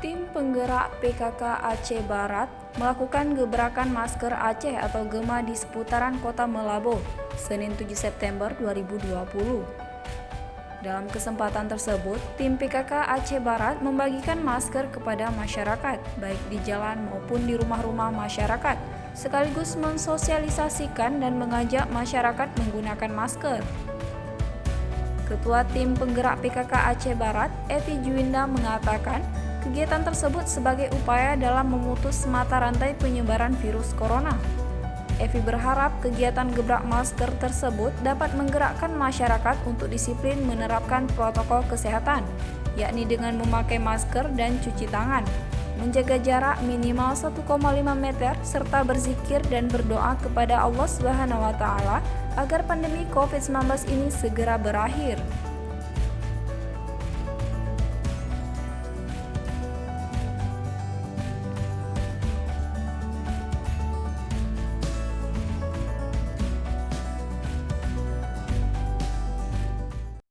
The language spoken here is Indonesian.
Tim penggerak PKK Aceh Barat melakukan gebrakan masker Aceh atau GEMA di seputaran kota Malabo, Senin 7 September 2020. Dalam kesempatan tersebut, tim PKK Aceh Barat membagikan masker kepada masyarakat, baik di jalan maupun di rumah-rumah masyarakat, sekaligus mensosialisasikan dan mengajak masyarakat menggunakan masker. Ketua Tim Penggerak PKK Aceh Barat, Evi Juwinda mengatakan, kegiatan tersebut sebagai upaya dalam memutus mata rantai penyebaran virus corona. Evi berharap kegiatan gebrak masker tersebut dapat menggerakkan masyarakat untuk disiplin menerapkan protokol kesehatan, yakni dengan memakai masker dan cuci tangan, menjaga jarak minimal 1,5 meter, serta berzikir dan berdoa kepada Allah SWT agar pandemi COVID-19 ini segera berakhir.